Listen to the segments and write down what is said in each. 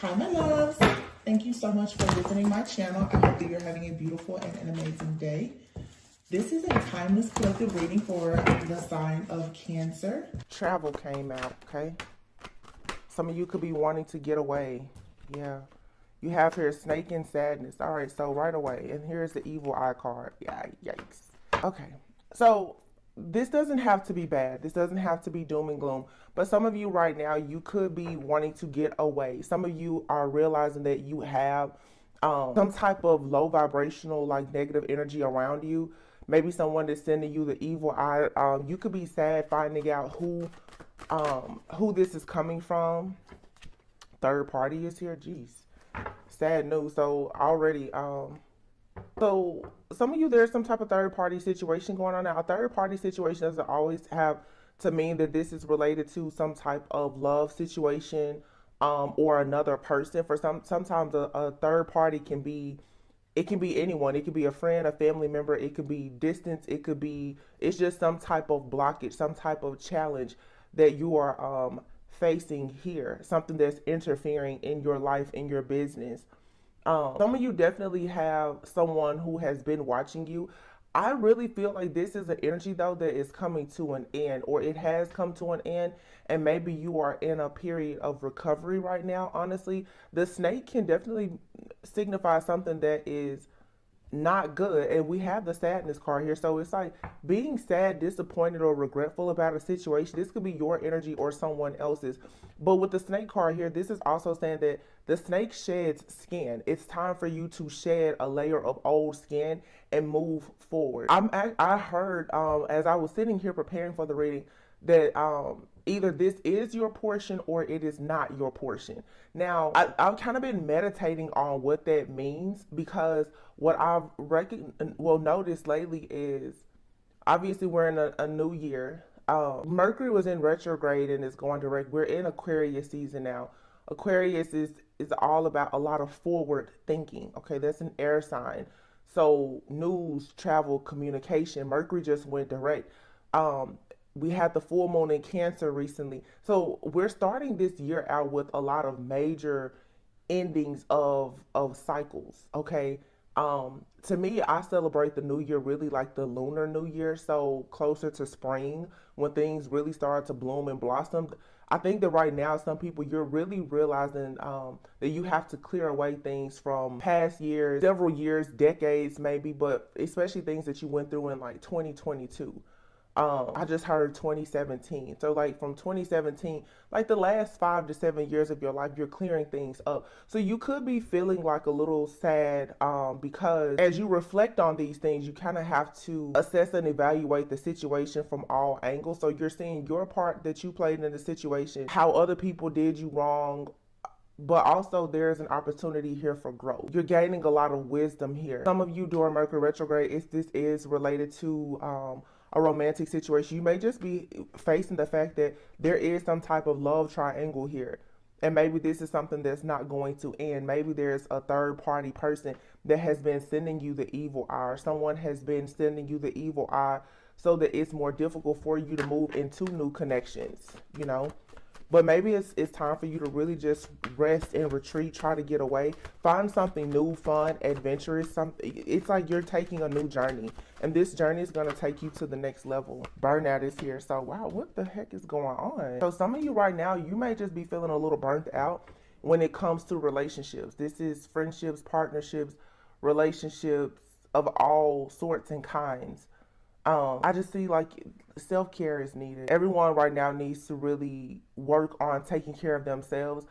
Hi, my loves. Thank you so much for visiting my channel. I hope that you're having a beautiful and an amazing day. This is a timeless collective reading for the sign of Cancer. Travel came out, okay? Some of you could be wanting to get away. Yeah. You have here snake and sadness. All right, so right away. And here's the evil eye card. Yeah, yikes. Okay, so this doesn't have to be bad. This doesn't have to be doom and gloom. But some of you right now, you could be wanting to get away. Some of you are realizing that you have some type of low vibrational, like negative energy around you. Maybe someone is sending you the evil eye. You could be sad finding out who this is coming from. Third party is here. Jeez, sad news. So already, so some of you, there's some type of third party situation going on now. A third party situation doesn't always have to mean that this is related to some type of love situation or another person. For sometimes a third party can be, it can be anyone. It could be a friend, a family member. It could be distance. It could be, it's just some type of blockage, some type of challenge that you are facing here. Something that's interfering in your life, in your business. Some of you definitely have someone who has been watching you. I really feel like this is an energy though that is coming to an end, or it has come to an end, and maybe you are in a period of recovery right now. Honestly, the snake can definitely signify something that is not good, and we have the sadness card here. So it's like being sad, disappointed, or regretful about a situation. This could be your energy or someone else's. But with the snake card here, this is also saying that the snake sheds skin. It's time for you to shed a layer of old skin and move forward. I heard as I was sitting here preparing for the reading that either this is your portion or it is not your portion. Now, I've kind of been meditating on what that means, because what I've noticed lately is, obviously we're in a new year. Mercury was in retrograde and is going direct. We're in Aquarius season now. Aquarius is all about a lot of forward thinking. Okay, that's an air sign. So news, travel, communication. Mercury just went direct. We had the full moon in Cancer recently. So we're starting this year out with a lot of major endings of cycles. Okay. To me, I celebrate the new year really like the lunar new year. So closer to spring, when things really start to bloom and blossom. I think that right now, some people, you're really realizing that you have to clear away things from past years, several years, decades maybe, but especially things that you went through in like 2022. I just heard 2017. So like from 2017, like the last 5 to 7 years of your life, you're clearing things up. So you could be feeling like a little sad because as you reflect on these things, you kind of have to assess and evaluate the situation from all angles. So you're seeing your part that you played in the situation, how other people did you wrong, but also there's an opportunity here for growth. You're gaining a lot of wisdom here. Some of you during Mercury retrograde, this is related to a romantic situation. You may just be facing the fact that there is some type of love triangle here. And maybe this is something that's not going to end. Maybe there's a third party person that has been sending you the evil eye, or someone has been sending you the evil eye so that it's more difficult for you to move into new connections, you know? But maybe it's time for you to really just rest and retreat, try to get away, find something new, fun, adventurous. Something. It's like you're taking a new journey, and this journey is going to take you to the next level. Burnout is here. So, wow, what the heck is going on? So some of you right now, you may just be feeling a little burnt out when it comes to relationships. This is friendships, partnerships, relationships of all sorts and kinds. I just see like self-care is needed. Everyone right now needs to really work on taking care of themselves.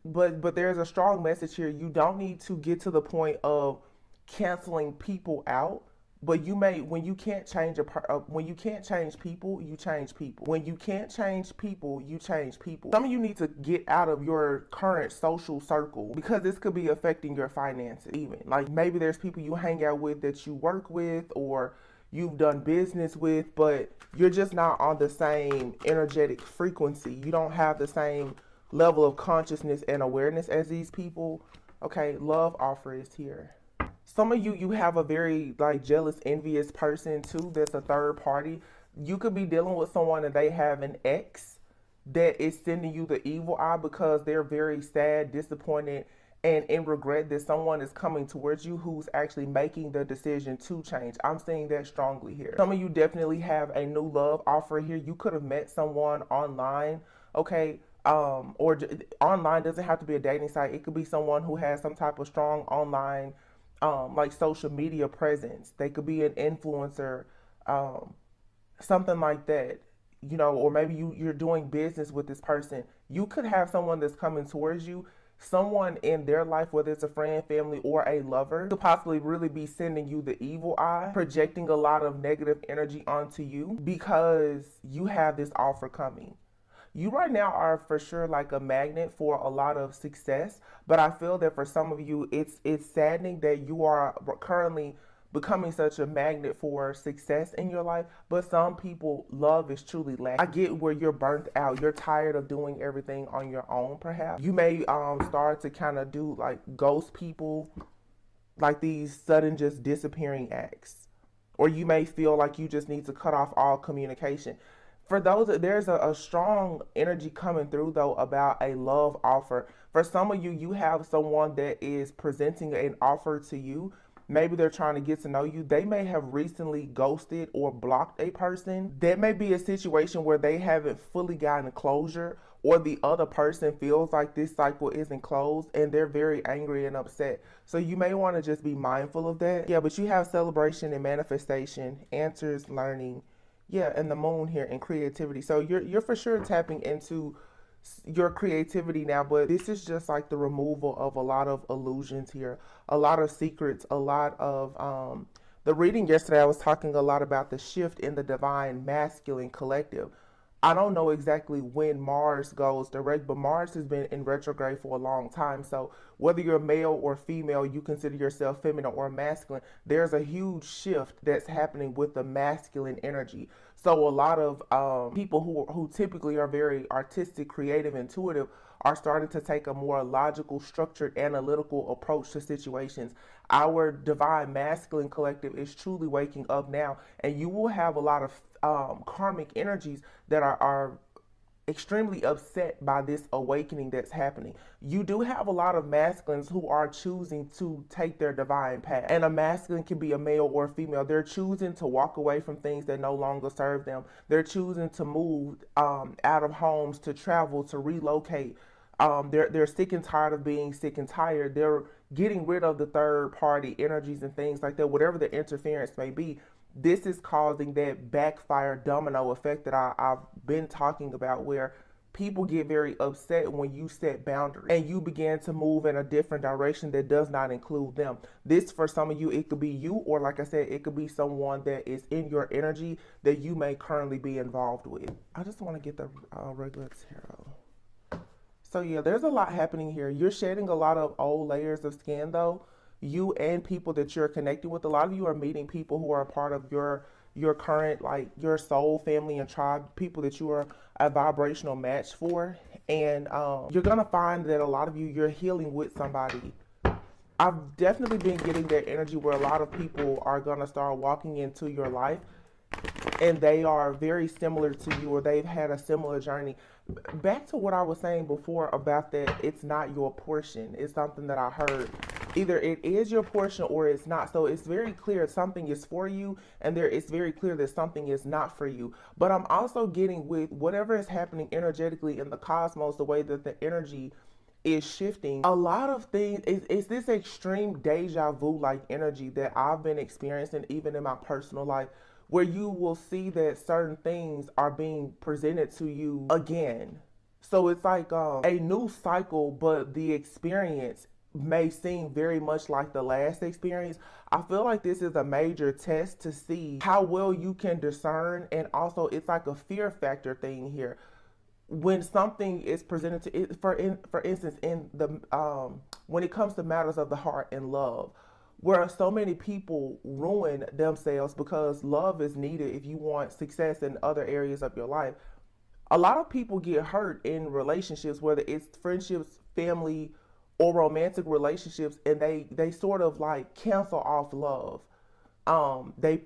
But there's a strong message here. You don't need to get to the point of canceling people out. But you may, when you can't change when you can't change people, you change people. When you can't change people, you change people. Some of you need to get out of your current social circle, because this could be affecting your finances even. Like maybe there's people you hang out with that you work with, or you've done business with, but you're just not on the same energetic frequency. You don't have the same level of consciousness and awareness as these people. Okay, love offer is here. Some of you have a very like jealous, envious person too that's a third party. You could be dealing with someone and they have an ex that is sending you the evil eye because they're very sad, disappointed, and in regret that someone is coming towards you who's actually making the decision to change. I'm saying that strongly here. Some of you definitely have a new love offer here. You could have met someone online, okay? Online doesn't have to be a dating site. It could be someone who has some type of strong online, like social media presence. They could be an influencer, um, something like that, you know, or maybe you're doing business with this person. You could have someone that's coming towards you, someone in their life, whether it's a friend, family, or a lover, could possibly really be sending you the evil eye, projecting a lot of negative energy onto you because you have this offer coming. You right now are for sure like a magnet for a lot of success, but I feel that for some of you, it's saddening that you are currently becoming such a magnet for success in your life, but some people, love is truly lacking. I get where you're burnt out. You're tired of doing everything on your own, perhaps. You may start to kind of do like ghost people, like these sudden just disappearing acts. Or you may feel like you just need to cut off all communication. For those, there's a strong energy coming through though about a love offer. For some of you, you have someone that is presenting an offer to you. Maybe they're trying to get to know you. They may have recently ghosted or blocked a person. There may be a situation where they haven't fully gotten closure, or the other person feels like this cycle isn't closed and they're very angry and upset. So you may want to just be mindful of that. Yeah, but you have celebration and manifestation, answers, learning. Yeah, and the moon here and creativity. So you're for sure tapping into your creativity now, but this is just like the removal of a lot of illusions here, a lot of secrets, a lot of the reading yesterday I was talking a lot about the shift in the divine masculine collective. I don't know exactly when Mars goes direct, but Mars has been in retrograde for a long time. So whether you're male or female, you consider yourself feminine or masculine, there's a huge shift that's happening with the masculine energy. So a lot of people who typically are very artistic, creative, intuitive are starting to take a more logical, structured, analytical approach to situations. Our divine masculine collective is truly waking up now, and you will have a lot of karmic energies that are extremely upset by this awakening that's happening. You do have a lot of masculines who are choosing to take their divine path. And a masculine can be a male or a female. They're choosing to walk away from things that no longer serve them. They're choosing to move out of homes, to travel, to relocate. They're sick and tired of being sick and tired. They're getting rid of the third party energies and things like that, whatever the interference may be. This is causing that backfire domino effect that I've been talking about, where people get very upset when you set boundaries and you begin to move in a different direction that does not include them. This, for some of you, it could be you, or like I said, it could be someone that is in your energy that you may currently be involved with. I just want to get the regular tarot. So yeah, there's a lot happening here. You're shedding a lot of old layers of skin though. You and people that you're connected with, a lot of you are meeting people who are a part of your current, like your soul family and tribe, people that you are a vibrational match for. And you're gonna find that a lot of you, you're healing with somebody. I've definitely been getting that energy where a lot of people are gonna start walking into your life and they are very similar to you, or they've had a similar journey. Back to what I was saying before about that it's not your portion. It's something that I heard. Either it is your portion or it's not. So it's very clear something is for you, and it's very clear that something is not for you. But I'm also getting with whatever is happening energetically in the cosmos, the way that the energy is shifting. A lot of things, it's this extreme deja vu like energy that I've been experiencing even in my personal life, where you will see that certain things are being presented to you again. So it's like a new cycle, but the experience may seem very much like the last experience. I feel like this is a major test to see how well you can discern, and also it's like a fear factor thing here. When something is presented to it, for instance, in the when it comes to matters of the heart and love, where so many people ruin themselves because love is needed if you want success in other areas of your life. A lot of people get hurt in relationships, whether it's friendships, family, or romantic relationships, and they sort of like cancel off love. They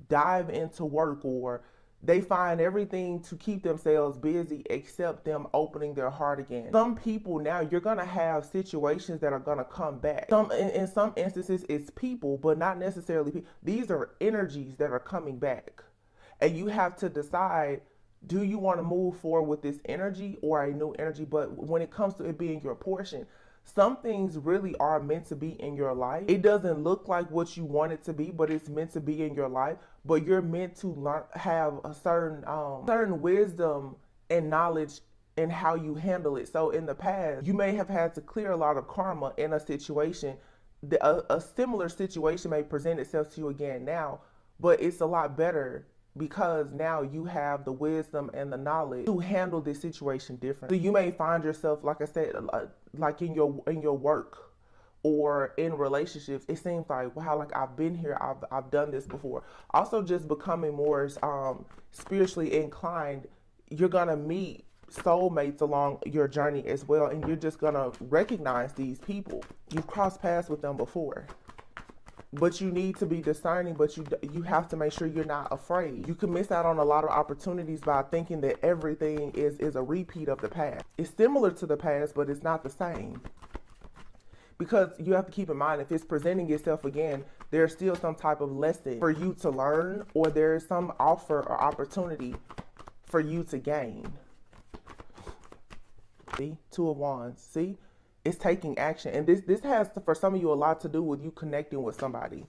dive into work, or They find everything to keep themselves busy except them opening their heart again. Some people now, you're going to have situations that are going to come back. In some instances, it's people, but not necessarily people. These are energies that are coming back. And you have to decide, do you want to move forward with this energy or a new energy? But when it comes to it being your portion, some things really are meant to be in your life. It doesn't look like what you want it to be, but it's meant to be in your life. But you're meant to learn, have a certain wisdom and knowledge in how you handle it. So in the past, you may have had to clear a lot of karma in a situation. A similar situation may present itself to you again now, but it's a lot better because now you have the wisdom and the knowledge to handle this situation differently. So you may find yourself, like I said, like in your work or in relationships, it seems like, wow, like I've been here, I've done this before. Also, just becoming more spiritually inclined, you're gonna meet soulmates along your journey as well, and you're just gonna recognize these people. You've crossed paths with them before. But you need to be discerning, but you have to make sure you're not afraid. You can miss out on a lot of opportunities by thinking that everything is a repeat of the past. It's similar to the past, but it's not the same. Because you have to keep in mind, if it's presenting itself again, there's still some type of lesson for you to learn, or there's some offer or opportunity for you to gain. See? Two of Wands. See? It's taking action. And this has, for some of you, a lot to do with you connecting with somebody.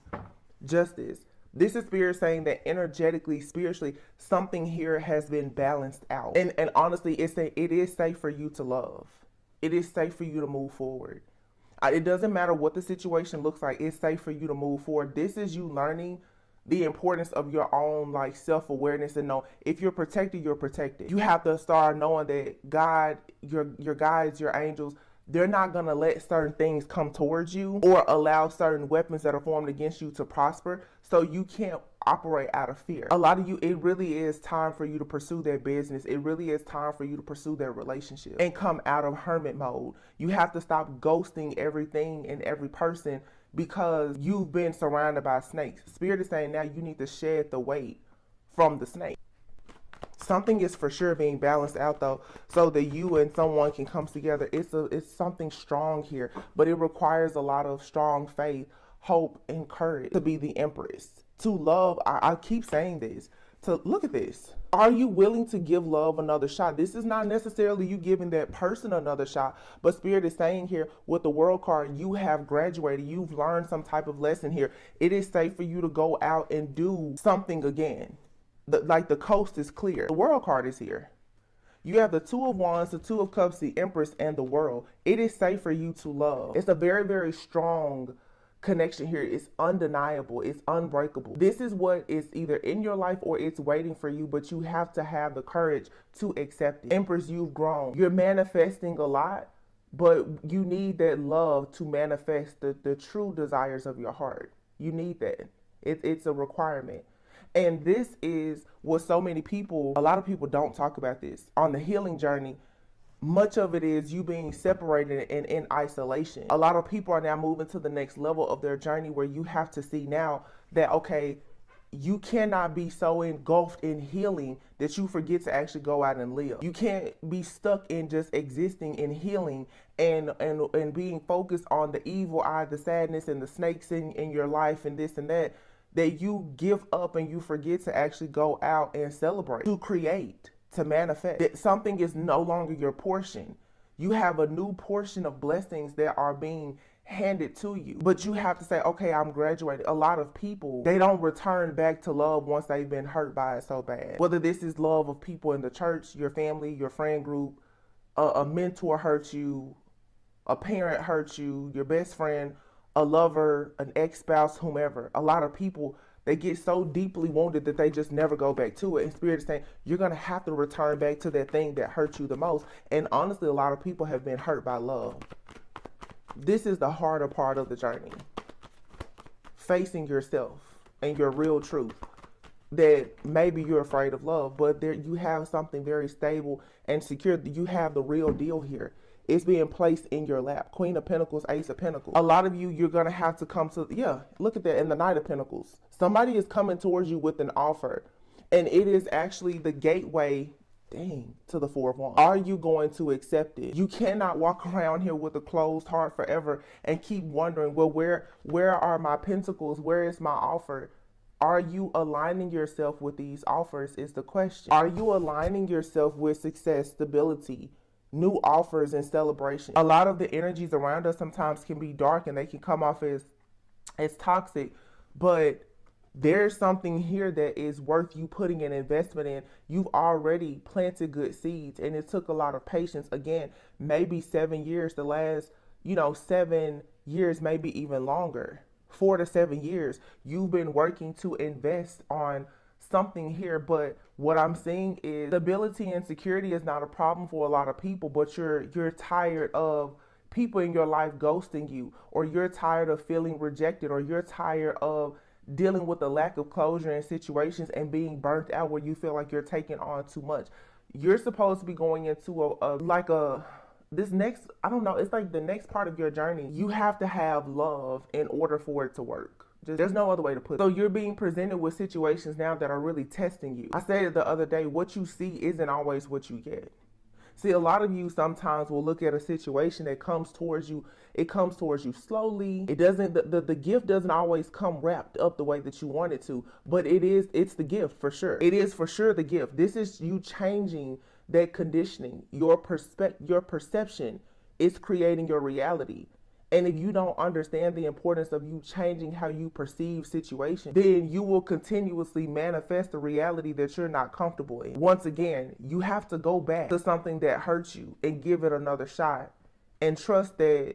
Justice. This is Spirit saying that energetically, spiritually, something here has been balanced out. And honestly, it is safe for you to love. It is safe for you to move forward. It doesn't matter what the situation looks like. It's safe for you to move forward. This is you learning the importance of your own self-awareness, and know if you're protected, you're protected. You have to start knowing that God, your guides, your angels, they're not going to let certain things come towards you or allow certain weapons that are formed against you to prosper. So you can't operate out of fear. A lot of you, it really is time for you to pursue their business. It really is time for you to pursue their relationship and come out of hermit mode. You have to stop ghosting everything and every person because you've been surrounded by snakes. Spirit is saying now you need to shed the weight from the snake. Something is for sure being balanced out though, so that you and someone can come together. It's something strong here, but it requires a lot of strong faith, hope, and courage to be the Empress. To love, I keep saying this, to look at this. Are you willing to give love another shot? This is not necessarily you giving that person another shot, but Spirit is saying here with the World card, you have graduated. You've learned some type of lesson here. It is safe for you to go out and do something again. The coast is clear. The World card is here. You have the Two of Wands, the Two of Cups, the Empress, and the World. It is safe for you to love. It's a very, very strong connection here. It's undeniable. It's unbreakable. This is what is either in your life or it's waiting for you, but you have to have the courage to accept it. Empress, you've grown. You're manifesting a lot, but you need that love to manifest the true desires of your heart. You need that. It's a requirement. And this is what so many people, a lot of people don't talk about this. On the healing journey, much of it is you being separated and in isolation. A lot of people are now moving to the next level of their journey where you have to see now that, okay, you cannot be so engulfed in healing that you forget to actually go out and live. You can't be stuck in just existing in healing and being focused on the evil eye, the sadness, and the snakes in your life and this and that you give up and you forget to actually go out and celebrate, to create, to manifest. That something is no longer your portion. You have a new portion of blessings that are being handed to you. But you have to say, okay, I'm graduated. A lot of people, they don't return back to love once they've been hurt by it so bad. Whether this is love of people in the church, your family, your friend group, a mentor hurt you, a parent hurt you, your best friend, a lover, an ex-spouse, whomever. A lot of people, they get so deeply wounded that they just never go back to it. And Spirit is saying, you're going to have to return back to that thing that hurt you the most. And honestly, a lot of people have been hurt by love. This is the harder part of the journey. Facing yourself and your real truth. That maybe you're afraid of love, but there you have something very stable and secure. You have the real deal here. It's being placed in your lap. Queen of Pentacles, Ace of Pentacles. A lot of you, you're going to have to come to, look at that in the Knight of Pentacles. Somebody is coming towards you with an offer. And it is actually the gateway, to the Four of Wands. Are you going to accept it? You cannot walk around here with a closed heart forever and keep wondering, well, where are my pentacles? Where is my offer? Are you aligning yourself with these offers is the question. Are you aligning yourself with success, stability, new offers, and celebration? A lot of the energies around us sometimes can be dark and they can come off as toxic, but there's something here that is worth you putting an investment in. You've already planted good seeds, and it took a lot of patience. Again, maybe 7 years, the last, 7 years, maybe even longer, 4 to 7 years. You've been working to invest on something here, but what I'm seeing is stability and security is not a problem for a lot of people, but you're tired of people in your life ghosting you, or you're tired of feeling rejected, or you're tired of dealing with the lack of closure in situations and being burnt out where you feel like you're taking on too much. You're supposed to be going into this next, I don't know, it's like the next part of your journey. You have to have love in order for it to work. There's no other way to put it. So you're being presented with situations now that are really testing you. I said it the other day, what you see isn't always what you get. See, a lot of you sometimes will look at a situation that comes towards you. It comes towards you slowly. It doesn't, the gift doesn't always come wrapped up the way that you want it to, but it's the gift for sure. It is for sure the gift. This is you changing that conditioning. Your perception is creating your reality. And if you don't understand the importance of you changing how you perceive situations, then you will continuously manifest the reality that you're not comfortable in. Once again, you have to go back to something that hurts you and give it another shot and trust that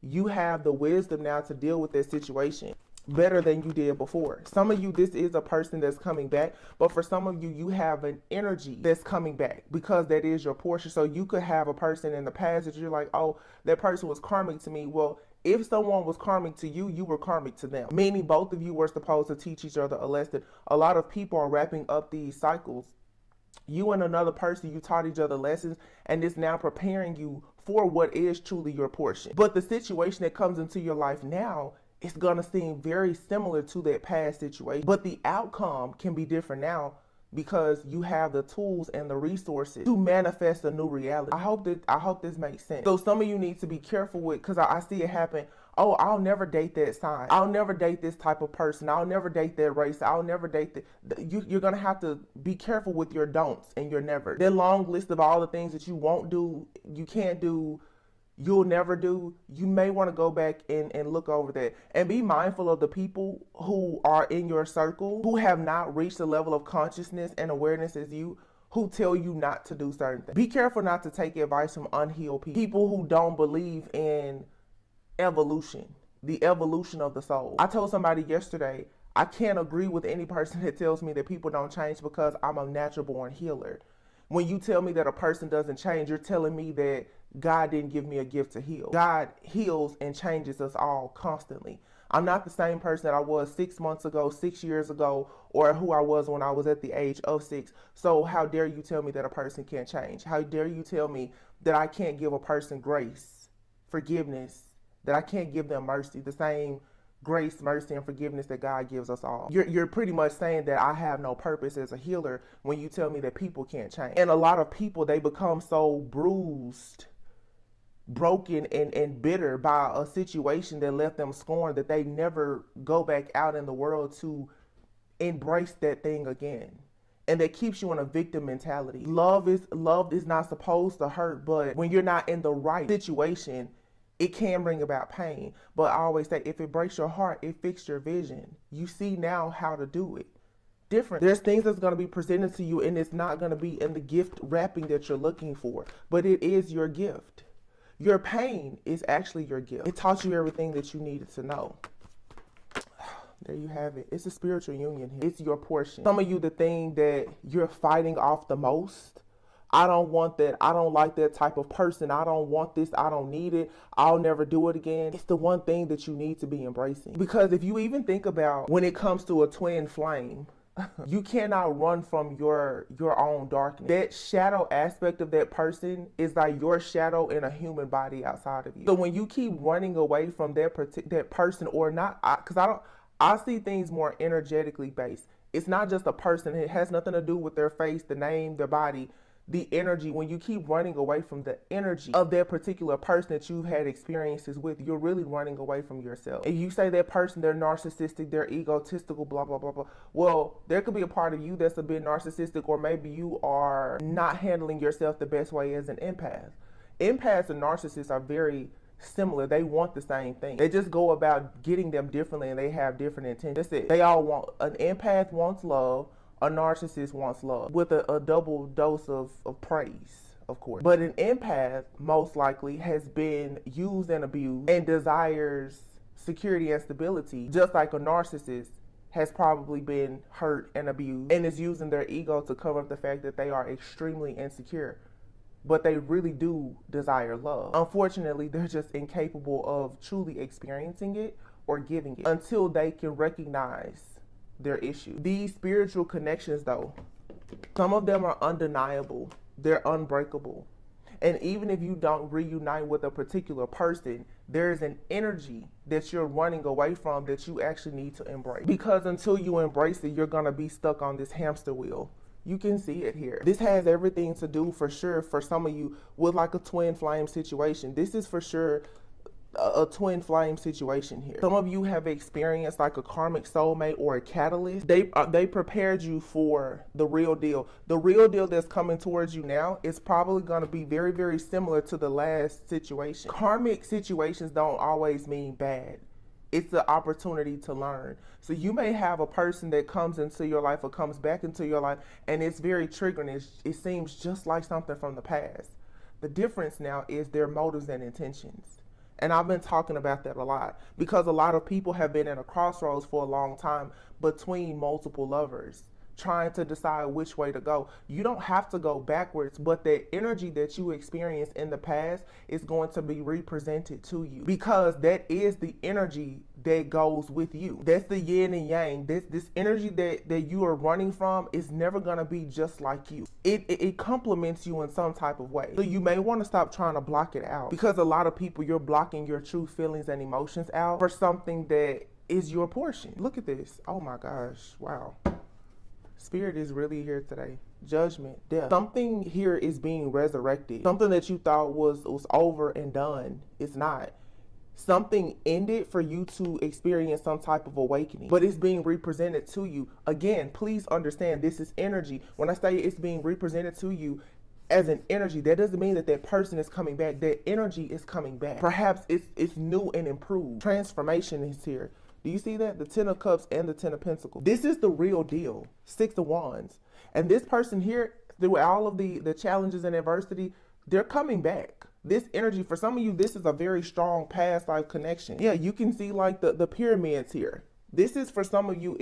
you have the wisdom now to deal with that situation better than you did before. Some of you, this is a person that's coming back, but for some of you, you have an energy that's coming back because that is your portion. So you could have a person in the past that you're like, oh, that person was karmic to me. Well, if someone was karmic to you, you were karmic to them, meaning both of you were supposed to teach each other a lesson. A lot of people are wrapping up these cycles. You and another person, you taught each other lessons, and it's now preparing you for what is truly your portion. But the situation that comes into your life now, it's going to seem very similar to that past situation, but the outcome can be different now because you have the tools and the resources to manifest a new reality. I hope this makes sense. So some of you need to be careful with, because I see it happen. Oh, I'll never date that sign. I'll never date this type of person. I'll never date that race. I'll never date you're going to have to be careful with your don'ts and your never. That long list of all the things that you won't do, you can't do, you'll never do. You may want to go back and look over that and be mindful of the people who are in your circle who have not reached the level of consciousness and awareness as you, who tell you not to do certain things. Be careful not to take advice from unhealed people who don't believe in evolution, the evolution of the soul. I told somebody yesterday, I can't agree with any person that tells me that people don't change because I'm a natural born healer. When you tell me that a person doesn't change, you're telling me that God didn't give me a gift to heal. God heals and changes us all constantly. I'm not the same person that I was 6 months ago, 6 years ago, or who I was when I was at the age of 6. So how dare you tell me that a person can't change? How dare you tell me that I can't give a person grace, forgiveness, that I can't give them mercy, the same grace, mercy, and forgiveness that God gives us all. You're pretty much saying that I have no purpose as a healer when you tell me that people can't change. And a lot of people, they become so bruised, broken, and bitter by a situation that left them scorned that they never go back out in the world to embrace that thing again. And that keeps you in a victim mentality. Love is not supposed to hurt, but when you're not in the right situation, it can bring about pain. But I always say, if it breaks your heart, it fixes your vision. You see now how to do it different. There's things that's going to be presented to you, and it's not going to be in the gift wrapping that you're looking for, but it is your gift. Your pain is actually your gift. It taught you everything that you needed to know. There you have it. It's a spiritual union here. It's your portion. Some of you, the thing that you're fighting off the most, I don't want that. I don't like that type of person. I don't want this. I don't need it. I'll never do it again. It's the one thing that you need to be embracing. Because if you even think about when it comes to a twin flame, you cannot run from your own darkness. That shadow aspect of that person is like your shadow in a human body outside of you. So when you keep running away from that person or not, because I see things more energetically based. It's not just a person. It has nothing to do with their face, the name, their body, the energy. When you keep running away from the energy of that particular person that you've had experiences with, you're really running away from yourself. And you say that person, they're narcissistic, they're egotistical, blah, blah, blah, blah. Well, there could be a part of you that's a bit narcissistic, or maybe you are not handling yourself the best way as an empath. Empaths and narcissists are very similar. They want the same thing. They just go about getting them differently, and they have different intentions. That's it. They all want, an empath wants love, a narcissist wants love, with a double dose of praise, of course. But an empath most likely has been used and abused and desires security and stability, just like a narcissist has probably been hurt and abused and is using their ego to cover up the fact that they are extremely insecure. But they really do desire love. Unfortunately, they're just incapable of truly experiencing it or giving it until they can recognize their issue. These spiritual connections, though, some of them are undeniable. They're unbreakable. And even if you don't reunite with a particular person, there's an energy that you're running away from that you actually need to embrace. Because until you embrace it, you're gonna be stuck on this hamster wheel. You can see it here. This has everything to do, for sure, for some of you with like a twin flame situation. This is for sure a twin flame situation here. Some of you have experienced like a karmic soulmate or a catalyst. They prepared you for the real deal. The real deal that's coming towards you now is probably going to be very, very similar to the last situation. Karmic situations don't always mean bad. It's the opportunity to learn. So you may have a person that comes into your life or comes back into your life, and it's very triggering. It seems just like something from the past. The difference now is their motives and intentions. And I've been talking about that a lot because a lot of people have been at a crossroads for a long time between multiple lovers, trying to decide which way to go. You don't have to go backwards, but the energy that you experienced in the past is going to be represented to you, because that is the energy that goes with you. That's the yin and yang. This energy that you are running from is never going to be just like you. It complements you in some type of way. So you may want to stop trying to block it out, because a lot of people, you're blocking your true feelings and emotions out for something that is your portion. Look at this. Oh my gosh. Wow. Spirit is really here today. Judgment, death. Something here is being resurrected. Something that you thought was over and done. It's not. Something ended for you to experience some type of awakening, but it's being represented to you. Again, please understand, this is energy. When I say it's being represented to you as an energy, that doesn't mean that that person is coming back. That energy is coming back. Perhaps it's new and improved. Transformation is here. Do you see that? The 10 of Cups and the 10 of Pentacles. This is the real deal. 6 of Wands. And this person here, through all of the challenges and adversity, they're coming back. This energy, for some of you, this is a very strong past life connection. Yeah, you can see like the pyramids here. This is, for some of you,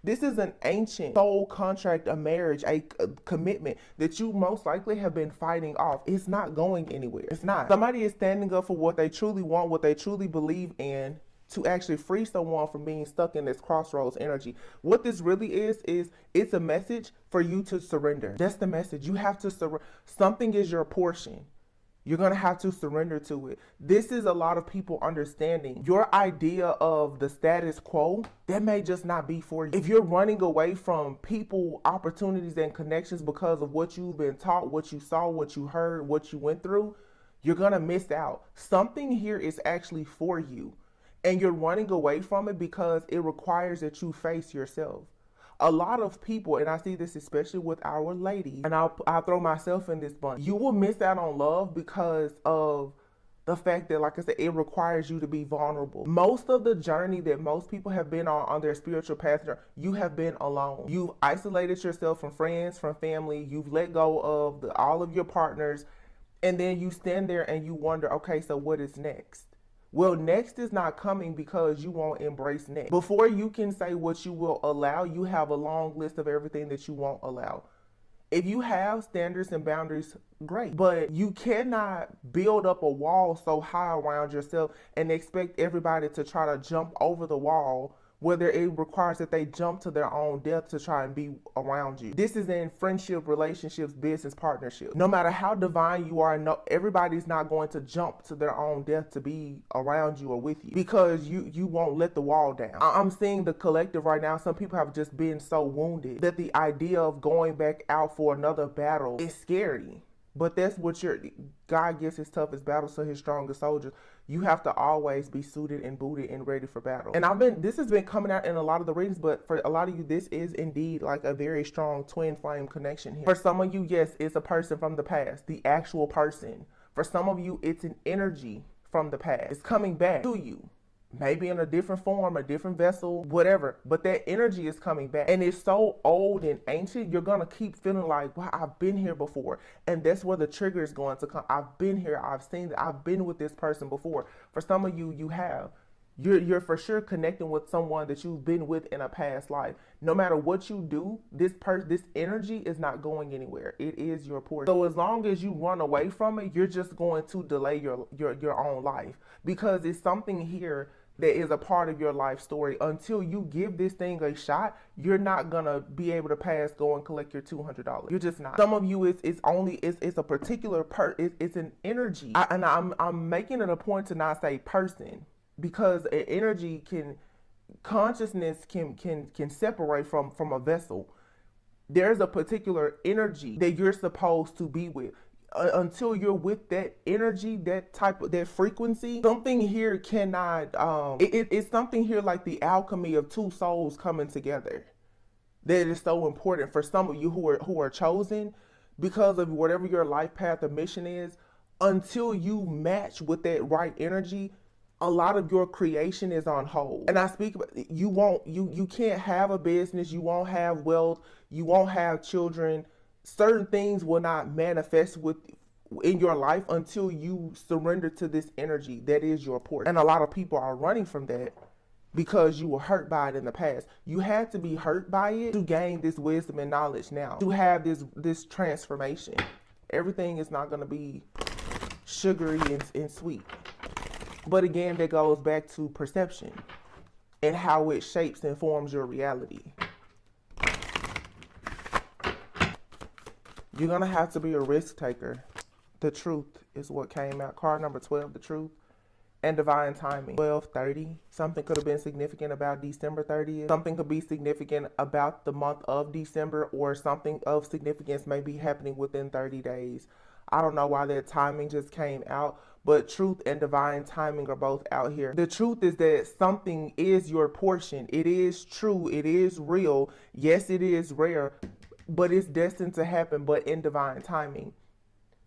this is an ancient soul contract, a marriage, a commitment that you most likely have been fighting off. It's not going anywhere. It's not. Somebody is standing up for what they truly want, what they truly believe in, to actually free someone from being stuck in this crossroads energy. What this really is it's a message for you to surrender. That's the message. You have to surrender. Something is your portion. You're going to have to surrender to it. This is a lot of people understanding your idea of the status quo. That may just not be for you. If you're running away from people, opportunities, and connections because of what you've been taught, what you saw, what you heard, what you went through, you're going to miss out. Something here is actually for you. And you're running away from it because it requires that you face yourself. A lot of people, and I see this especially with our ladies, and I'll throw myself in this bunch. You will miss out on love because of the fact that, like I said, it requires you to be vulnerable. Most of the journey that most people have been on their spiritual path, you have been alone. You've isolated yourself from friends, from family. You've let go of all of your partners. And then you stand there and you wonder, okay, so what is next? Well, next is not coming because you won't embrace next. Before you can say what you will allow, you have a long list of everything that you won't allow. If you have standards and boundaries, great. But you cannot build up a wall so high around yourself and expect everybody to try to jump over the wall whether it requires that they jump to their own death to try and be around you. This is in friendship, relationships, business, partnership. No matter how divine you are, no, everybody's not going to jump to their own death to be around you or with you, because you won't let the wall down. I'm seeing the collective right now. Some people have just been so wounded that the idea of going back out for another battle is scary. But that's what God gives his toughest battles to his strongest soldiers. You have to always be suited and booted and ready for battle. And this has been coming out in a lot of the readings, but for a lot of you, this is indeed like a very strong twin flame connection here. For some of you, yes, it's a person from the past, the actual person. For some of you, it's an energy from the past. It's coming back to you. Maybe in a different form, a different vessel, whatever. But that energy is coming back. And it's so old and ancient, you're going to keep feeling like, wow, I've been here before. And that's where the trigger is going to come. I've been here. I've seen that. I've been with this person before. For some of you, you have. You're for sure connecting with someone that you've been with in a past life. No matter what you do, this energy is not going anywhere. It is your portion. So as long as you run away from it, you're just going to delay your own life, because it's something here that is a part of your life story. Until you give this thing a shot, you're not gonna be able to go and collect your $200. You're just not. Some of you, it's a particular it's an energy, and I'm making it a point to not say person, because an energy consciousness can separate from a vessel. There's a particular energy that you're supposed to be with. Until you're with that energy, that frequency, something here cannot, it's something here like the alchemy of two souls coming together that is so important for some of you who are chosen because of whatever your life path or mission is. Until you match with that right energy, a lot of your creation is on hold. And I speak about, you can't have a business, you won't have wealth, you won't have children. Certain things will not manifest in your life until you surrender to this energy that is your portion. And a lot of people are running from that because you were hurt by it in the past. You had to be hurt by it to gain this wisdom and knowledge now, to have this transformation. Everything is not going to be sugary and sweet. But again, that goes back to perception and how it shapes and forms your reality. You're going to have to be a risk taker. The truth is what came out. Card number 12, the truth and divine timing. 12/30. Something could have been significant about December 30th. Something could be significant about the month of December, or something of significance may be happening within 30 days. I don't know why that timing just came out, but truth and divine timing are both out here. The truth is that something is your portion. It is true. It is real. Yes, it is rare, but it's destined to happen, but in divine timing.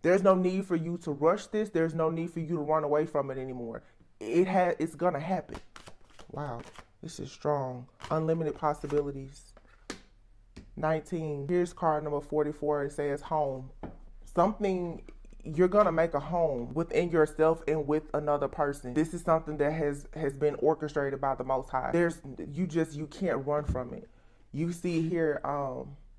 There's no need for you to rush this. There's no need for you to run away from it anymore. It's gonna happen. Wow, this is strong. Unlimited possibilities. 19. Here's card number 44. It says home. Something, you're gonna make a home within yourself and with another person. This is something that has been orchestrated by the Most High. You can't run from it. You see here,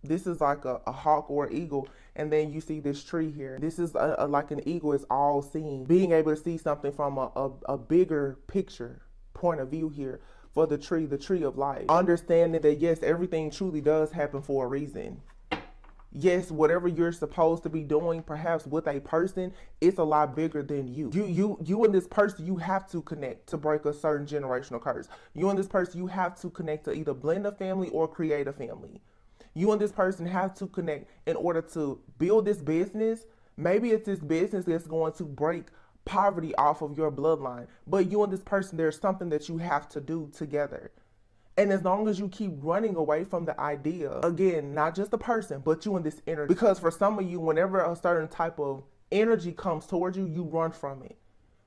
this is like a hawk or eagle, and then you see this tree here. This is like an eagle is all seeing, being able to see something from a bigger picture point of view here for the tree of life. Understanding that yes, everything truly does happen for a reason. Yes, whatever you're supposed to be doing, perhaps with a person, it's a lot bigger than you. You and this person, you have to connect to break a certain generational curse. You and this person, you have to connect to either blend a family or create a family. You and this person have to connect in order to build this business. Maybe it's this business that's going to break poverty off of your bloodline. But you and this person, there's something that you have to do together. And as long as you keep running away from the idea, again, not just the person, but you and this energy. Because for some of you, whenever a certain type of energy comes towards you, you run from it.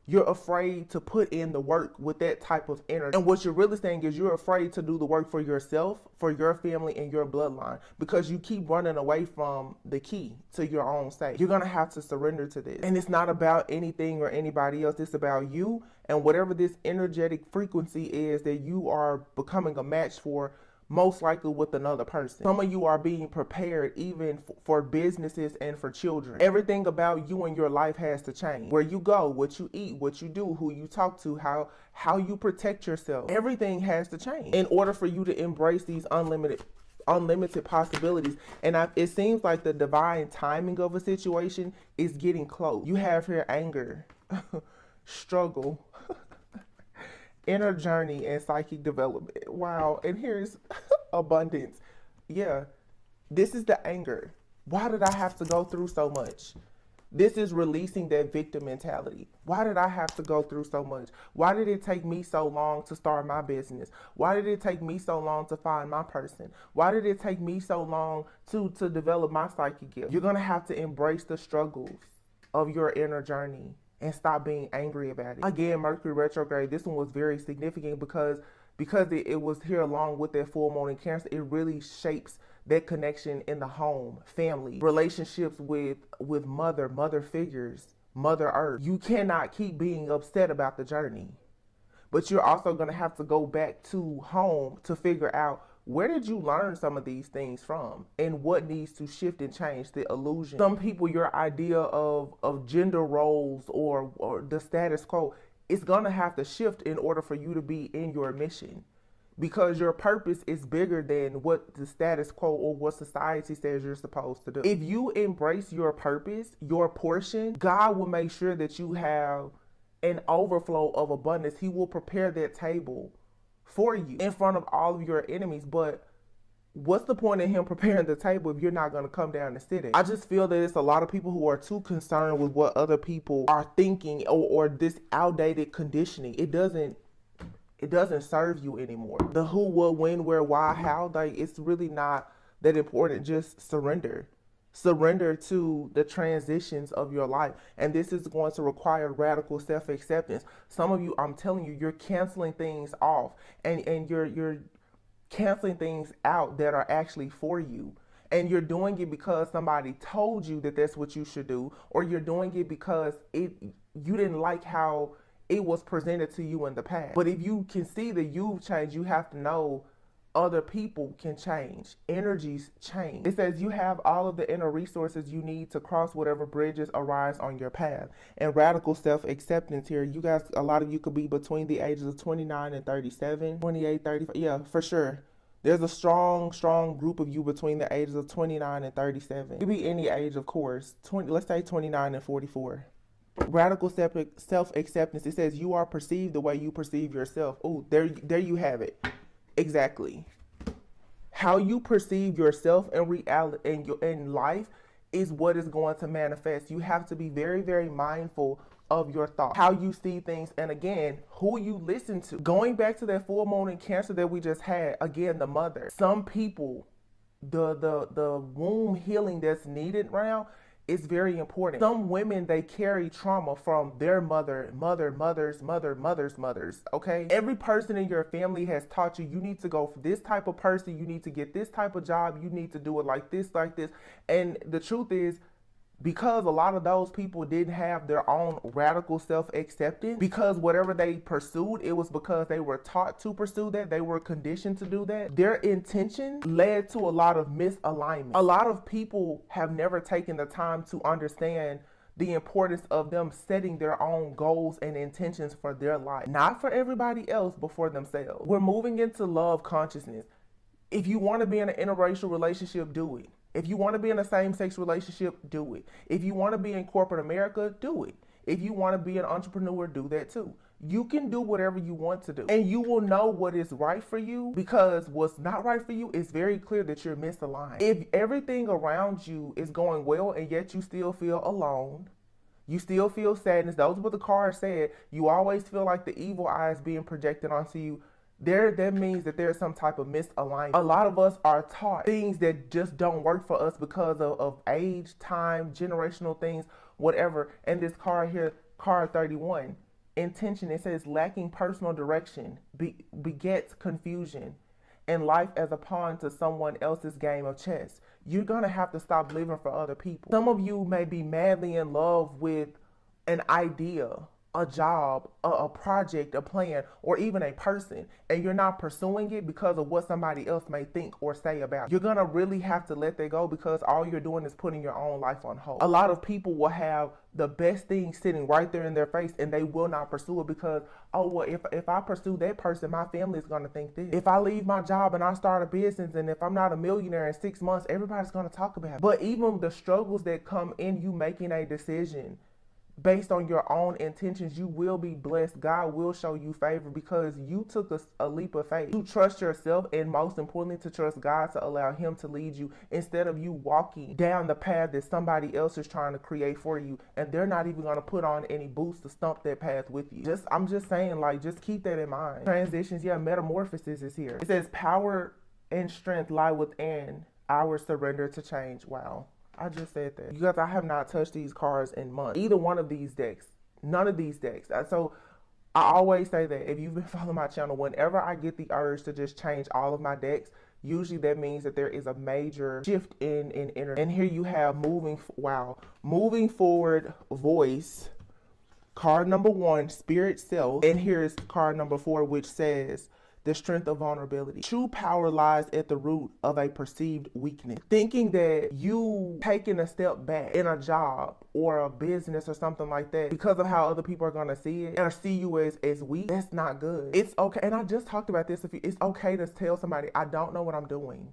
You're afraid to put in the work with that type of energy. And what you're really saying is you're afraid to do the work for yourself, for your family, and your bloodline, because you keep running away from the key to your own sake. You're going to have to surrender to this. And it's not about anything or anybody else. It's about you and whatever this energetic frequency is that you are becoming a match for. most likely with another person. Some of you are being prepared even for businesses and for children. Everything about you and your life has to change. Where you go, what you eat, what you do, who you talk to, how you protect yourself. Everything has to change in order for you to embrace these unlimited possibilities. And it seems like the divine timing of a situation is getting close. You have here anger, struggle, inner journey, and psychic development. Wow. And here's abundance. Yeah, this is the anger. Why did I have to go through so much? This is releasing that victim mentality. Why did I have to go through so much? Why did it take me so long to start my business? Why did it take me so long to find my person? Why did it take me so long to develop my psychic gift? You're going to have to embrace the struggles of your inner journey and stop being angry about it. Again, Mercury retrograde, this one was very significant because it was here along with that full moon in Cancer. It really shapes that connection in the home, family, relationships with mother figures, Mother Earth. You cannot keep being upset about the journey, but you're also going to have to go back to home to figure out, where did you learn some of these things from and what needs to shift and change the illusion. Some people, your idea of gender roles or the status quo is going to have to shift in order for you to be in your mission. Because your purpose is bigger than what the status quo or what society says you're supposed to do. If you embrace your purpose, your portion, God will make sure that you have an overflow of abundance. He will prepare that table for you in front of all of your enemies. But what's the point in him preparing the table if you're not going to come down and sit it? I just feel that it's a lot of people who are too concerned with what other people are thinking or this outdated conditioning. It doesn't serve you anymore. The who, what, when, where, why, how, like, it's really not that important. Just surrender. Surrender to the transitions of your life. And this is going to require radical self-acceptance. Some of you, I'm telling you, you're canceling things off and you're canceling things out that are actually for you. And you're doing it because somebody told you that that's what you should do, or you're doing it because you didn't like how it was presented to you in the past. But if you can see that you've changed, you have to know other people can change. Energies change. It says you have all of the inner resources you need to cross whatever bridges arise on your path. And radical self-acceptance here, you guys, a lot of you could be between the ages of 29 and 37, 28, 35. Yeah, for sure. There's a strong group of you between the ages of 29 and 37. It could be any age, of course. Let's say 29 and 44. Radical self-acceptance. It says you are perceived the way you perceive yourself. Oh, there you have it. Exactly. How you perceive yourself in reality in life is what is going to manifest. You have to be very, very mindful of your thoughts, how you see things, and again, who you listen to. Going back to that full moon in Cancer that we just had, again, the mother. Some people, the womb healing that's needed around is very important. Some women, they carry trauma from their mothers, okay? Every person in your family has taught you, you need to go for this type of person, you need to get this type of job, you need to do it like this. And the truth is, because a lot of those people didn't have their own radical self-acceptance, because whatever they pursued, it was because they were taught to pursue that, they were conditioned to do that. Their intention led to a lot of misalignment. A lot of people have never taken the time to understand the importance of them setting their own goals and intentions for their life. Not for everybody else, but for themselves. We're moving into love consciousness. If you want to be in an interracial relationship, do it. If you want to be in a same-sex relationship, do it. If you want to be in corporate America, do it. If you want to be an entrepreneur, do that too. You can do whatever you want to do. And you will know what is right for you, because what's not right for you is very clear that you're misaligned. If everything around you is going well and yet you still feel alone, you still feel sadness, those what the card said, you always feel like the evil eye is being projected onto you, that means that there's some type of misalignment. A lot of us are taught things that just don't work for us because of age, time, generational things, whatever. And this card here, card 31, intention, it says lacking personal direction begets confusion and life as a pawn to someone else's game of chess. You're going to have to stop living for other people. Some of you may be madly in love with an idea a job, a project, a plan, or even a person, and you're not pursuing it because of what somebody else may think or say about it, you're gonna really have to let that go, because all you're doing is putting your own life on hold. A lot of people will have the best thing sitting right there in their face and they will not pursue it because, oh, well, if I pursue that person, my family is going to think this. If I leave my job and I start a business, and if I'm not a millionaire in 6 months, everybody's going to talk about it. But even the struggles that come in you making a decision based on your own intentions, you will be blessed. God will show you favor because you took a leap of faith to trust yourself, and most importantly, to trust God, to allow him to lead you instead of you walking down the path that somebody else is trying to create for you, and they're not even going to put on any boots to stump that path with you. I'm just saying, like, just keep that in mind. Transitions, yeah, metamorphosis is here. It says power and strength lie within our surrender to change. Wow. I just said that. You guys, I have not touched these cards in months. Either one of these decks. None of these decks. So I always say that if you've been following my channel, whenever I get the urge to just change all of my decks, usually that means that there is a major shift in energy. And here you have moving forward, voice. Card number 1, spirit self. And here's card number 4, which says the strength of vulnerability. True power lies at the root of a perceived weakness. Thinking that you taking a step back in a job or a business or something like that because of how other people are going to see it or see you as weak, that's not good. It's okay. And I just talked about this. It's okay to tell somebody, I don't know what I'm doing.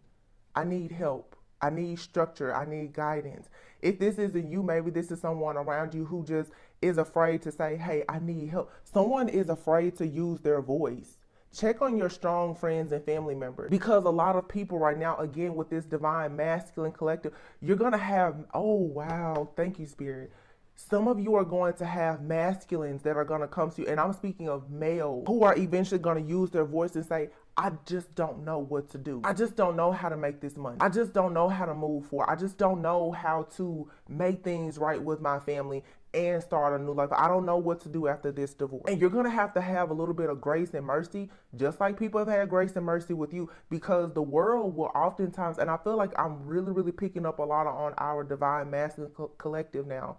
I need help. I need structure. I need guidance. If this isn't you, maybe this is someone around you who just is afraid to say, hey, I need help. Someone is afraid to use their voice. Check on your strong friends and family members, because a lot of people right now, again, with this divine masculine collective, you're going to have, oh, wow, thank you, Spirit. Some of you are going to have masculines that are going to come to you, and I'm speaking of males, who are eventually going to use their voice and say, I just don't know what to do. I just don't know how to make this money. I just don't know how to move forward. I just don't know how to make things right with my family and start a new life. I don't know what to do after this divorce. And you're going to have a little bit of grace and mercy, just like people have had grace and mercy with you, because the world will oftentimes, and I feel like I'm really picking up a lot on our divine masculine collective now.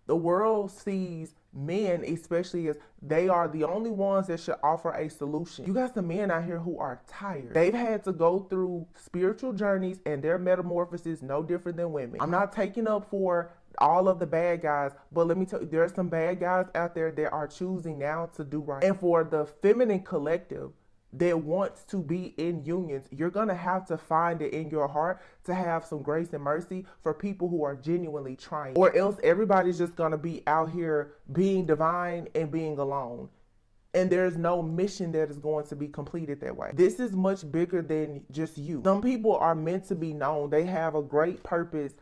The world sees men, especially, as they are the only ones that should offer a solution. You got some men out here who are tired. They've had to go through spiritual journeys, and their metamorphosis no different than women. I'm not taking up for all of the bad guys, but let me tell you, there are some bad guys out there that are choosing now to do right. And for the feminine collective that wants to be in unions, you're going to have to find it in your heart to have some grace and mercy for people who are genuinely trying, or else everybody's just going to be out here being divine and being alone. And there's no mission that is going to be completed that way. This is much bigger than just you. Some people are meant to be known. They have a great purpose,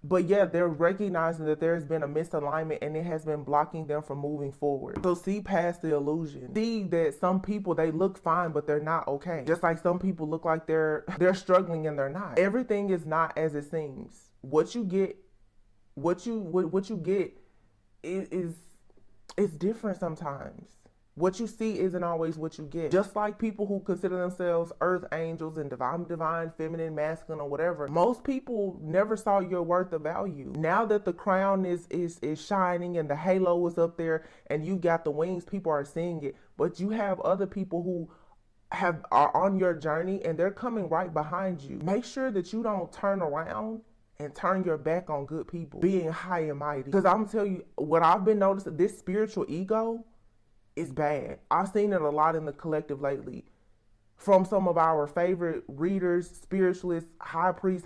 but yeah, they're recognizing that there's been a misalignment and it has been blocking them from moving forward. So see past the illusion. See that some people, they look fine, but they're not okay. Just like some people look like they're struggling and they're not. Everything is not as it seems. What you get is different sometimes. What you see isn't always what you get. Just like people who consider themselves earth angels and divine, feminine, masculine, or whatever, most people never saw your worth or value. Now that the crown is shining and the halo is up there and you got the wings, people are seeing it. But you have other people who are on your journey and they're coming right behind you. Make sure that you don't turn around and turn your back on good people being high and mighty. Because I'm telling you, what I've been noticing, this spiritual ego is bad. I've seen it a lot in the collective lately. From some of our favorite readers, spiritualists, high priest.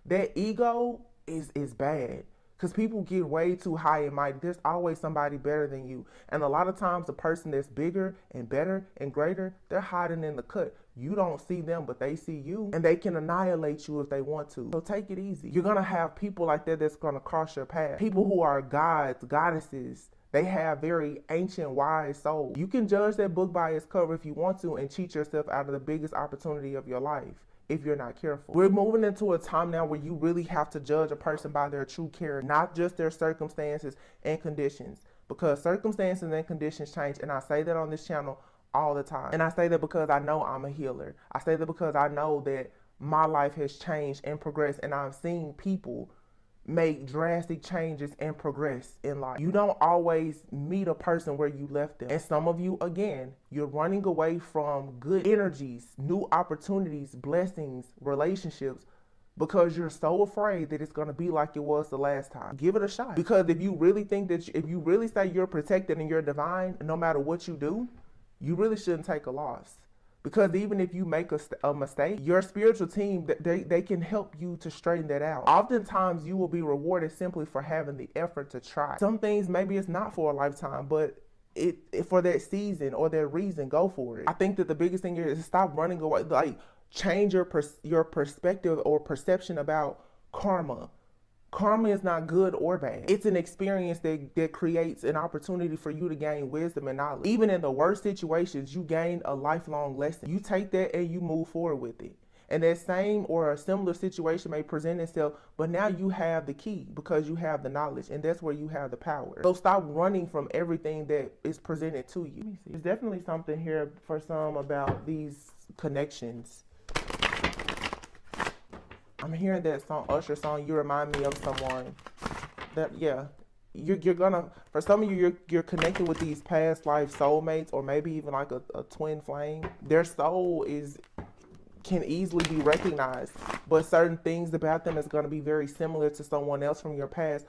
That ego is bad. Because people get way too high and mighty. There's always somebody better than you. And a lot of times the person that's bigger and better and greater, they're hiding in the cut. You don't see them, but they see you. And they can annihilate you if they want to. So take it easy. You're going to have people like that that's going to cross your path. People who are gods, goddesses. They have very ancient, wise souls. You can judge that book by its cover if you want to and cheat yourself out of the biggest opportunity of your life if you're not careful. We're moving into a time now where you really have to judge a person by their true character, not just their circumstances and conditions, because circumstances and conditions change. And I say that on this channel all the time. And I say that because I know I'm a healer. I say that because I know that my life has changed and progressed, and I've seen people make drastic changes and progress in life. You don't always meet a person where you left them. And some of you, again, you're running away from good energies, new opportunities, blessings, relationships, because you're so afraid that it's going to be like it was the last time. Give it a shot. Because if you really think that, if you really say you're protected and you're divine, no matter what you do, you really shouldn't take a loss. Because even if you make a mistake, your spiritual team, they can help you to straighten that out. Oftentimes, you will be rewarded simply for having the effort to try. Some things, maybe it's not for a lifetime, but for that season or that reason, go for it. I think that the biggest thing is to stop running away. Like, change your perspective or perception about karma. Karma is not good or bad. It's an experience that creates an opportunity for you to gain wisdom and knowledge. Even in the worst situations, you gain a lifelong lesson. You take that and you move forward with it. And that same or a similar situation may present itself, but now you have the key because you have the knowledge, and that's where you have the power. So stop running from everything that is presented to you. Let me see. There's definitely something here for some about these connections. I'm hearing that song, Usher song, You Remind Me of Someone. That, yeah, you're gonna, for some of you, you're connected with these past life soulmates, or maybe even like a twin flame. Their soul can easily be recognized, but certain things about them is going to be very similar to someone else from your past.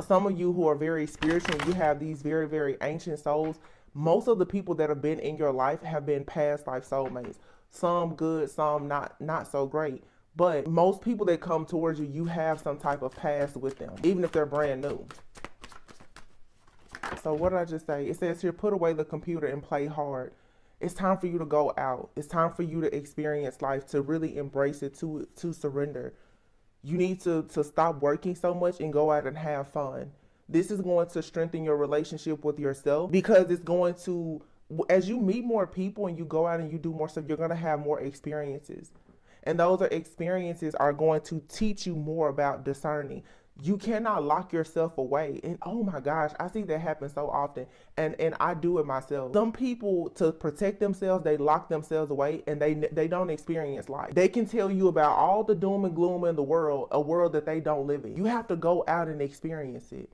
Some of you who are very spiritual, you have these very, very ancient souls. Most of the people that have been in your life have been past life soulmates. Some good, some not so great. But most people that come towards you, you have some type of past with them, even if they're brand new. So what did I just say? It says here, put away the computer and play hard. It's time for you to go out. It's time for you to experience life, to really embrace it, to surrender. You need to stop working so much and go out and have fun. This is going to strengthen your relationship with yourself, because it's going to, as you meet more people and you go out and you do more stuff, you're going to have more experiences. And those experiences are going to teach you more about discerning. You cannot lock yourself away. And oh my gosh, I see that happen so often. And I do it myself. Some people, to protect themselves, they lock themselves away and they don't experience life. They can tell you about all the doom and gloom in the world, a world that they don't live in. You have to go out and experience it.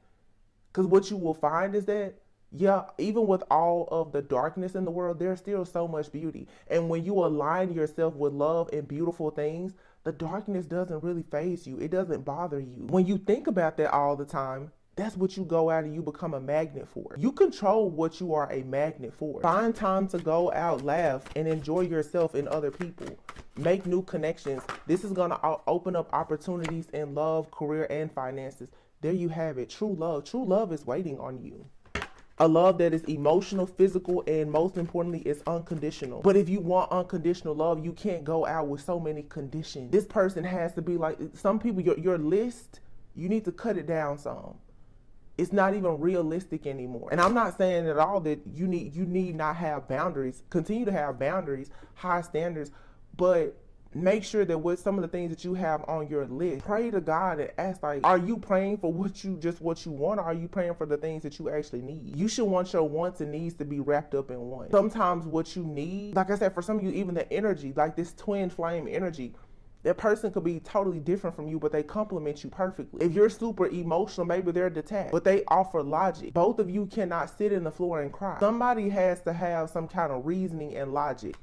Because what you will find is that, yeah, even with all of the darkness in the world, there's still so much beauty. And when you align yourself with love and beautiful things, the darkness doesn't really faze you. It doesn't bother you. When you think about that all the time, that's what you go out and you become a magnet for. You control what you are a magnet for. Find time to go out, laugh, and enjoy yourself and other people. Make new connections. This is going to open up opportunities in love, career, and finances. There you have it. True love. True love is waiting on you. A love that is emotional, physical, and most importantly, is unconditional. But if you want unconditional love, you can't go out with so many conditions. This person has to be like, some people, your list, you need to cut it down some. It's not even realistic anymore. And I'm not saying at all that you need not have boundaries. Continue to have boundaries, high standards, but make sure that with some of the things that you have on your list, pray to God and ask, like, are you praying for what you want, or are you praying for the things that you actually need? You should want your wants and needs to be wrapped up in one. Sometimes what you need, like I said, for some of you, even the energy, like this twin flame energy, that person could be totally different from you, but they complement you perfectly. If you're super emotional, maybe they're detached, but they offer logic. Both of you cannot sit in the floor and cry. Somebody has to have some kind of reasoning and logic.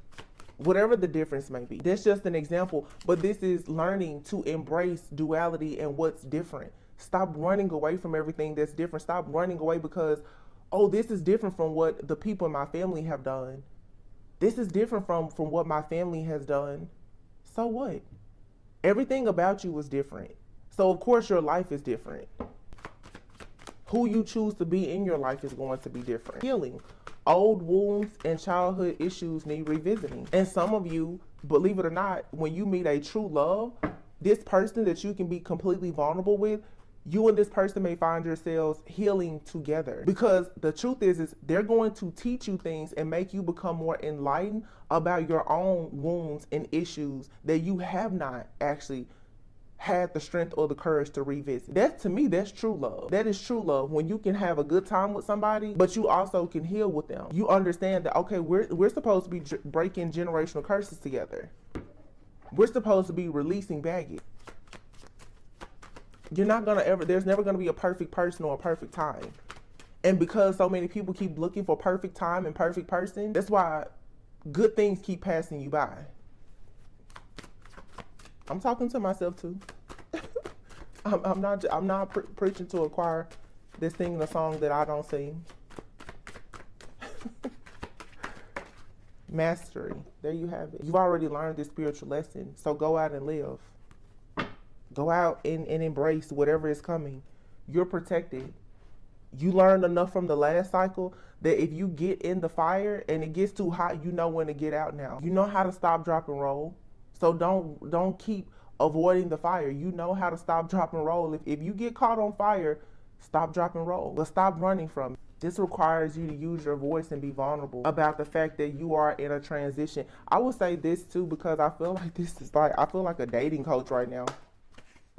Whatever the difference may be. That's just an example, but this is learning to embrace duality and what's different. Stop running away from everything that's different. Stop running away because, oh, this is different from what the people in my family have done. This is different from what my family has done. So what? Everything about you is different. So of course your life is different. Who you choose to be in your life is going to be different. Healing. Old wounds and childhood issues need revisiting. And some of you, believe it or not, when you meet a true love, this person that you can be completely vulnerable with, you and this person may find yourselves healing together. Because the truth is they're going to teach you things and make you become more enlightened about your own wounds and issues that you have not actually had the strength or the courage to revisit. That, to me, that's true love. That is true love, when you can have a good time with somebody, but you also can heal with them. You understand that, okay, we're supposed to be breaking generational curses together. We're supposed to be releasing baggage. You're not gonna ever, there's never gonna be a perfect person or a perfect time. And because so many people keep looking for perfect time and perfect person, that's why good things keep passing you by. I'm talking to myself too. I'm not preaching to a choir that's singing a song that I don't sing. Mastery. There you have it. You've already learned this spiritual lesson. So go out and live. Go out and embrace whatever is coming. You're protected. You learned enough from the last cycle that if you get in the fire and it gets too hot, you know when to get out now. You know how to stop, drop, and roll. So don't keep avoiding the fire. You know how to stop, drop, and roll. If you get caught on fire, stop, drop, and roll. But stop running from it. This requires you to use your voice and be vulnerable about the fact that you are in a transition. I will say this too, because I feel like I feel like a dating coach right now.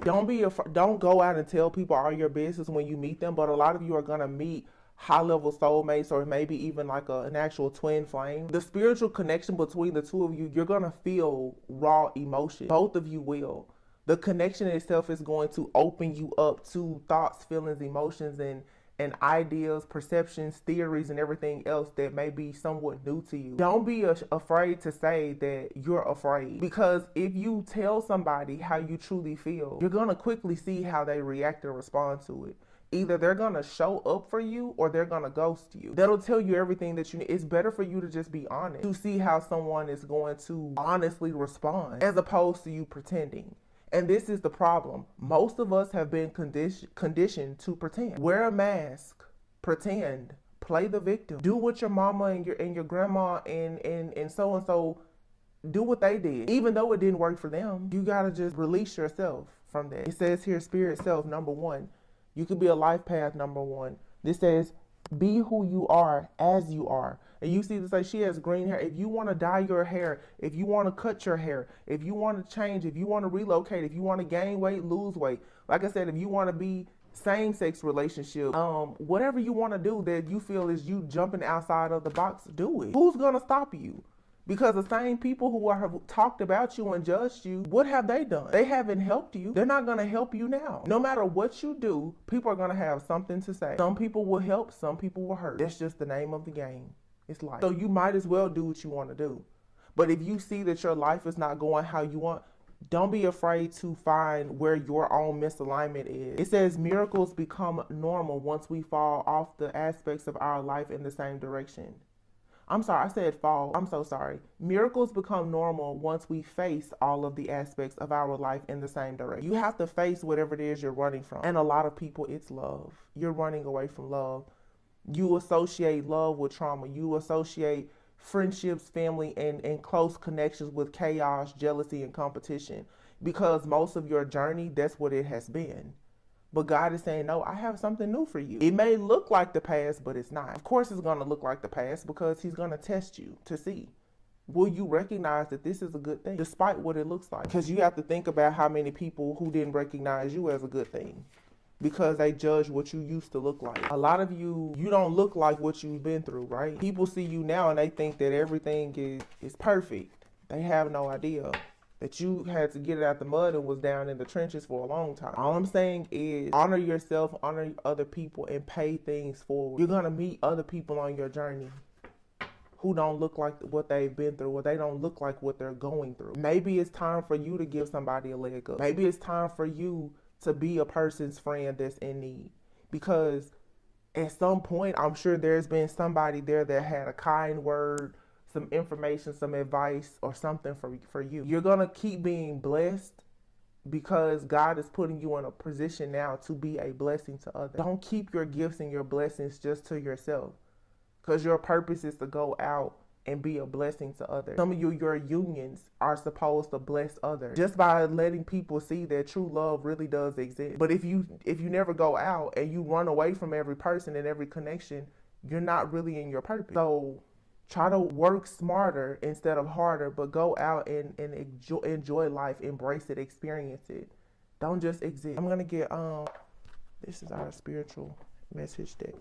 Don't go out and tell people all your business when you meet them, but a lot of you are going to meet high-level soulmates or maybe even like an actual twin flame. The spiritual connection between the two of you, you're going to feel raw emotion. Both of you will. The connection itself is going to open you up to thoughts, feelings, emotions, and ideas, perceptions, theories, and everything else that may be somewhat new to you. Don't be afraid to say that you're afraid, because if you tell somebody how you truly feel, you're going to quickly see how they react and respond to it. Either they're going to show up for you or they're going to ghost you. That'll tell you everything that you need. It's better for you to just be honest, to see how someone is going to honestly respond as opposed to you pretending. And this is the problem. Most of us have been conditioned to pretend. Wear a mask, pretend, play the victim. Do what your mama and your grandma and so do what they did. Even though it didn't work for them, you gotta just release yourself from that. It says here, spirit self, number one. You could be a life path, number one. This says, be who you are as you are. And you see this, like, she has green hair. If you want to dye your hair, if you want to cut your hair, if you want to change, if you want to relocate, if you want to gain weight, lose weight, like I said, if you want to be same-sex relationship, whatever you want to do that you feel is you jumping outside of the box, do it. Who's going to stop you? Because the same people who have talked about you and judged you, what have they done? They haven't helped you. They're not going to help you now. No matter what you do, people are going to have something to say. Some people will help, some people will hurt. That's just the name of the game. It's life. So you might as well do what you want to do. But if you see that your life is not going how you want, don't be afraid to find where your own misalignment is. It says miracles become normal once we fall off the aspects of our life in the same direction. I'm sorry, I said fall. I'm so sorry. Miracles become normal once we face all of the aspects of our life in the same direction. You have to face whatever it is you're running from. And a lot of people, it's love. You're running away from love. You associate love with trauma. You associate friendships, family, and close connections with chaos, jealousy, and competition. Because most of your journey, that's what it has been. But God is saying, no, I have something new for you. It may look like the past, but it's not. Of course it's going to look like the past because he's going to test you to see, will you recognize that this is a good thing despite what it looks like? Because you have to think about how many people who didn't recognize you as a good thing because they judge what you used to look like. A lot of you don't look like what you've been through, right? People see you now and they think that everything is perfect. They have no idea that you had to get it out the mud and was down in the trenches for a long time. All I'm saying is honor yourself, honor other people, and pay things forward. You're going to meet other people on your journey who don't look like what they've been through, or they don't look like what they're going through. Maybe it's time for you to give somebody a leg up. Maybe it's time for you to be a person's friend that's in need. Because at some point, I'm sure there's been somebody there that had a kind word, some information, some advice, or something for you. You're going to keep being blessed because God is putting you in a position now to be a blessing to others. Don't keep your gifts and your blessings just to yourself, because your purpose is to go out and be a blessing to others. Some of your unions are supposed to bless others just by letting people see that true love really does exist. But if you never go out and you run away from every person and every connection, you're not really in your purpose. So try to work smarter instead of harder, but go out and enjoy life, embrace it, experience it. Don't just exist. I'm gonna get this is our spiritual message deck.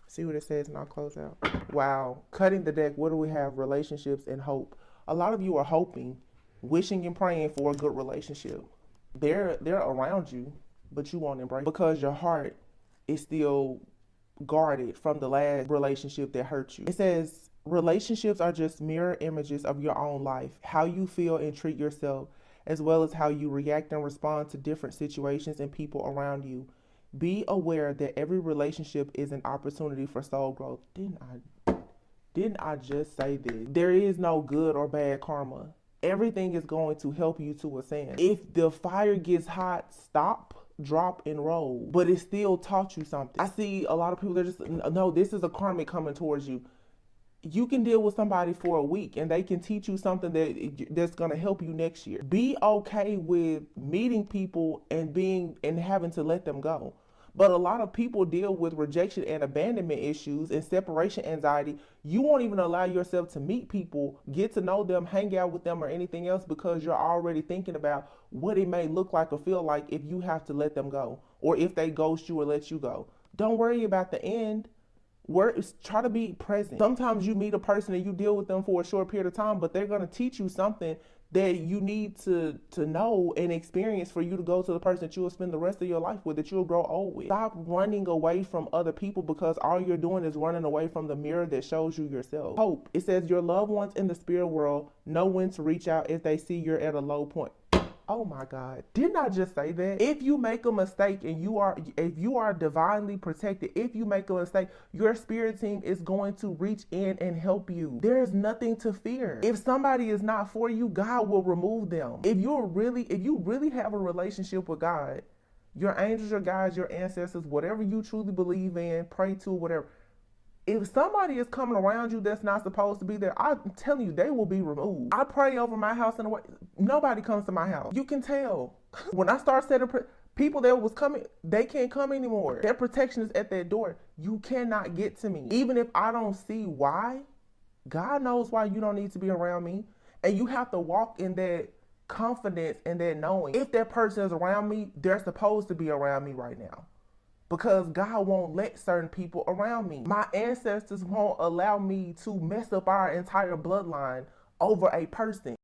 See what it says and I'll close out. Wow. Cutting the deck, what do we have? Relationships and hope. A lot of you are hoping, wishing and praying for a good relationship. They're around you. but you won't embrace it because your heart is still guarded from the last relationship that hurt you. It says relationships are just mirror images of your own life, how you feel and treat yourself, as well as how you react and respond to different situations and people around you. Be aware that every relationship is an opportunity for soul growth. Didn't I just say this? There is no good or bad karma. Everything is going to help you to ascend. If the fire gets hot, stop, drop, and roll. But it still taught you something. I see a lot of people that just, no, this is a karmic coming towards you. You can deal with somebody for a week and they can teach you something that's going to help you next year. Be okay with meeting people and having to let them go. But a lot of people deal with rejection and abandonment issues and separation anxiety. You won't even allow yourself to meet people, get to know them, hang out with them or anything else because you're already thinking about what it may look like or feel like if you have to let them go or if they ghost you or let you go. Don't worry about the end. Try to be present. Sometimes you meet a person and you deal with them for a short period of time, but they're going to teach you something that you need to know and experience for you to go to the person that you will spend the rest of your life with, that you'll grow old with. Stop running away from other people because all you're doing is running away from the mirror that shows you yourself. Hope. It says your loved ones in the spirit world know when to reach out if they see you're at a low point. Oh my God. Didn't I just say that? If you make a mistake and if you are divinely protected, if you make a mistake, your spirit team is going to reach in and help you. There is nothing to fear. If somebody is not for you, God will remove them. If you really have a relationship with God, your angels, your guides, your ancestors, whatever you truly believe in, pray to, whatever. If somebody is coming around you that's not supposed to be there, I'm telling you, they will be removed. I pray over my house in a way, nobody comes to my house. You can tell. When I start setting people that was coming, they can't come anymore. Their protection is at that door. You cannot get to me. Even if I don't see why, God knows why you don't need to be around me. And you have to walk in that confidence and that knowing. If that person is around me, they're supposed to be around me right now. Because God won't let certain people around me. My ancestors won't allow me to mess up our entire bloodline over a person.